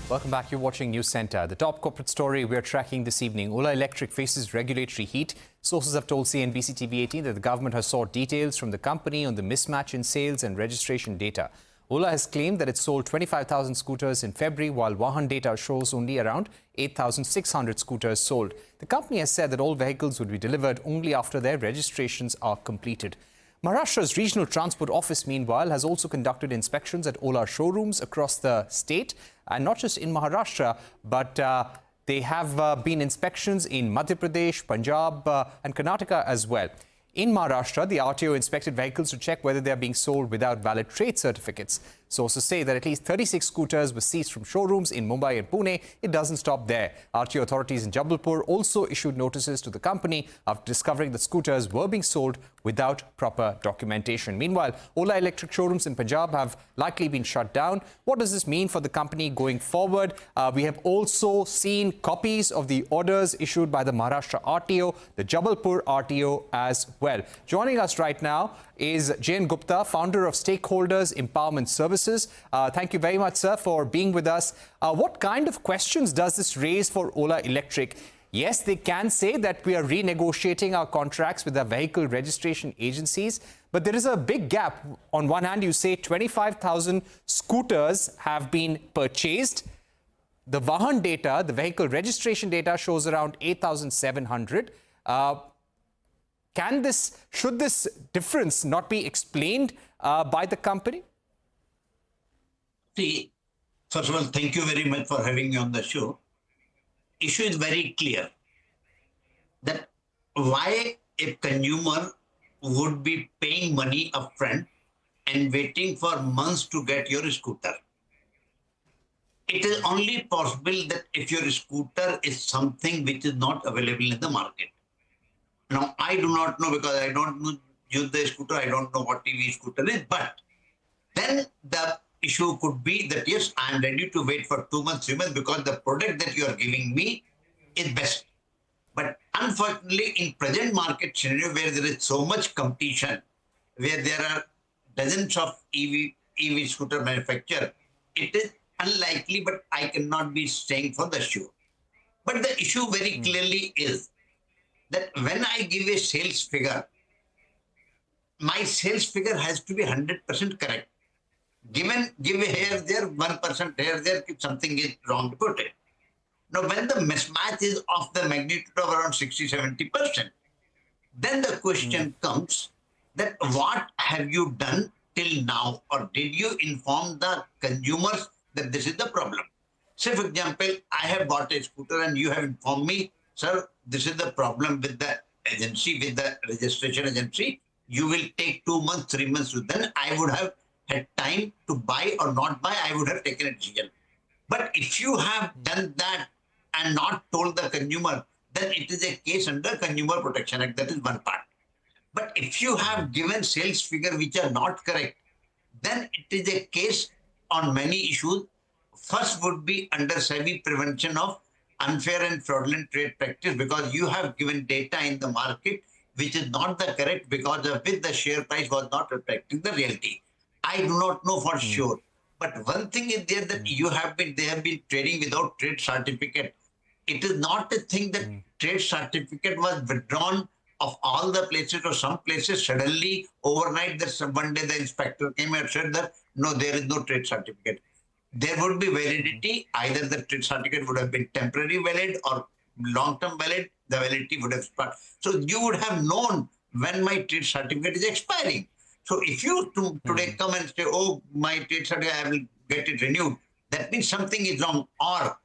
Welcome back. You're watching News Centre. The top corporate story we're tracking this evening. Ola Electric faces regulatory heat. Sources have told CNBC-TV18 that the government has sought details from the company on the mismatch in sales and registration data. Ola has claimed that it sold 25,000 scooters in February, while Vahan data shows only around 8,600 scooters sold. The company has said that all vehicles would be delivered only after their registrations are completed. Maharashtra's Regional Transport Office, meanwhile, has also conducted inspections at Ola showrooms across the state, and not just in Maharashtra, but they have been inspections in Madhya Pradesh, Punjab and Karnataka as well. In Maharashtra, the RTO inspected vehicles to check whether they are being sold without valid trade certificates. Sources say that at least 36 scooters were seized from showrooms in Mumbai and Pune. It doesn't stop there. RTO authorities in Jabalpur also issued notices to the company after discovering that scooters were being sold without proper documentation. Meanwhile, Ola Electric showrooms in Punjab have likely been shut down. What does this mean for the company going forward? We have also seen copies of the orders issued by the Maharashtra RTO, the Jabalpur RTO as well. Joining us right now is Gupta, founder of Stakeholders Empowerment Services. Thank you very much, sir, for being with us. What kind of questions does this raise for Ola Electric? Yes, they can say that we are renegotiating our contracts with the vehicle registration agencies, but there is a big gap. On one hand, you say 25,000 scooters have been purchased. The Vahan data, the vehicle registration data, shows around 8,700. Should this difference not be explained by the company? See, first of all, thank you very much for having me on the show. Issue is very clear that why a consumer would be paying money upfront and waiting for months to get your scooter. It is only possible that if your scooter is something which is not available in the market. Now, I do not know because I don't use the scooter. I don't know what EV scooter is, but then the issue could be that, yes, I am ready to wait for 2 months, 3 months because the product that you are giving me is best. But unfortunately, in present market scenario where there is so much competition, where there are dozens of EV scooter manufacturers, it is unlikely, but I cannot be saying for the sure. But the issue very clearly is that when I give a sales figure, my sales figure has to be 100% correct. Give a here there, 1% here there, if something is wrong, put it. Now, when the mismatch is of the magnitude of around 60-70%, then the question comes that what have you done till now, or did you inform the consumers that this is the problem? Say, for example, I have bought a scooter and you have informed me, sir, this is the problem with the agency, with the registration agency. You will take 2 months, 3 months. Then I would have had time to buy or not buy. I would have taken a decision. But if you have done that and not told the consumer, then it is a case under Consumer Protection Act. That is one part. But if you have given sales figure which are not correct, then it is a case on many issues. First would be under SEBI prevention of unfair and fraudulent trade practice, because you have given data in the market which is not the correct, because of which the share price was not reflecting the reality. I do not know for sure, but one thing is there that they have been trading without trade certificate. It is not a thing that trade certificate was withdrawn of all the places, or some places suddenly overnight that one day the inspector came and said that no, there is no trade certificate. There would be validity. Either the trade certificate would have been temporary valid or long-term valid. The validity would have expired. So you would have known when my trade certificate is expiring. So if you today come and say, oh, my trade certificate, I will get it renewed, that means something is wrong. Or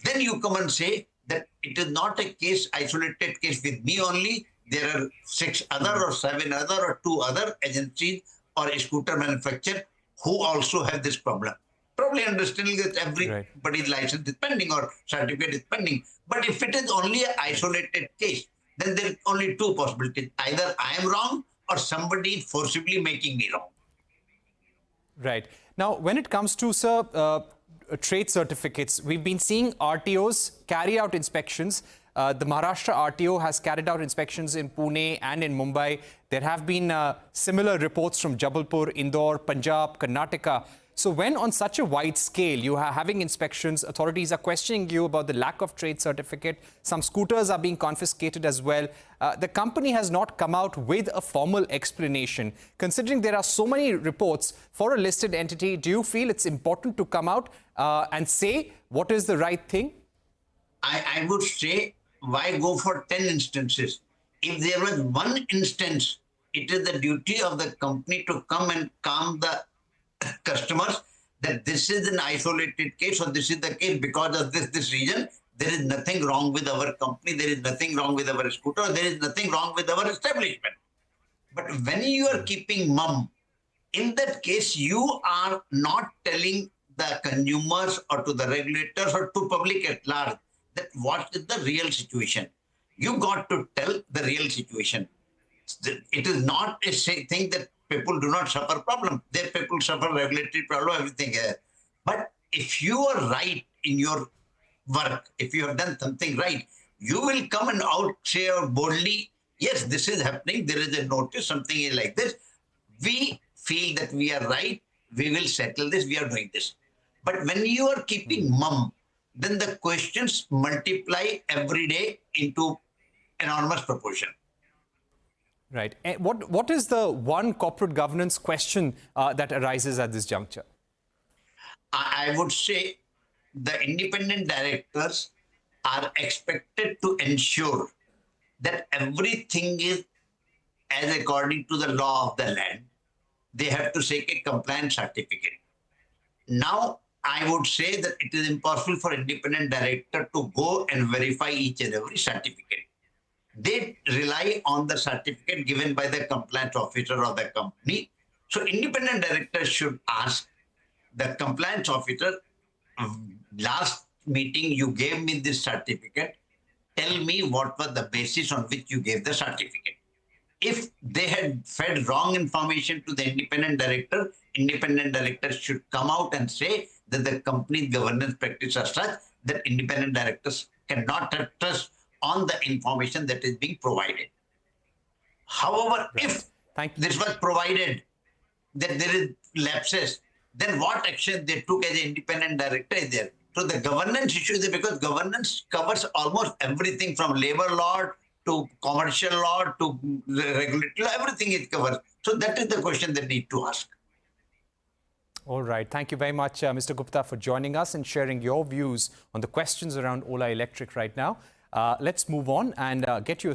then you come and say that it is not a case, isolated case with me only. There are 6 other or 7 other or 2 other agencies or a scooter manufacturer who also have this problem. Probably understanding that everybody's license is pending or certificate is pending. But if it is only an isolated case, then there are only 2 possibilities. Either I am wrong or somebody is forcibly making me wrong. Right. Now, when it comes to, sir, trade certificates, we've been seeing RTOs carry out inspections. The Maharashtra RTO has carried out inspections in Pune and in Mumbai. There have been similar reports from Jabalpur, Indore, Punjab, Karnataka. So when on such a wide scale you are having inspections, authorities are questioning you about the lack of trade certificate, some scooters are being confiscated as well. The company has not come out with a formal explanation. Considering there are so many reports for a listed entity, do you feel it's important to come out and say what is the right thing? I would say, why go for 10 instances? If there was one instance, it is the duty of the company to come and calm the customers that this is an isolated case or this is the case because of this reason. There is nothing wrong with our company. There is nothing wrong with our scooter. There is nothing wrong with our establishment. But when you are keeping mum, in that case, you are not telling the consumers or to the regulators or to public at large that what is the real situation. You got to tell the real situation. It is not a thing that people do not suffer problem. There people suffer regulatory problem, everything. But if you are right in your work, if you have done something right, you will come and out say boldly, yes, this is happening. There is a notice, something is like this. We feel that we are right. We will settle this. We are doing this. But when you are keeping mum, then the questions multiply every day into enormous proportion. Right. And what is the one corporate governance question that arises at this juncture? I would say the independent directors are expected to ensure that everything is as according to the law of the land. They have to take a compliance certificate. Now, I would say that it is impossible for independent director to go and verify each and every certificate. They rely on the certificate given by the compliance officer of the company. So independent directors should ask the compliance officer, last meeting you gave me this certificate, tell me what was the basis on which you gave the certificate. If they had fed wrong information to the independent director should come out and say that the company's governance practices are such that independent directors cannot have trust on the information that is being provided. However, if this was provided, that there is lapses, then what action they took as an independent director is there. So the governance issue is there because governance covers almost everything from labor law to commercial law to regulatory law, everything is covered. So that is the question they need to ask. All right. Thank you very much, Mr. Gupta, for joining us and sharing your views on the questions around Ola Electric right now. Let's move on and get you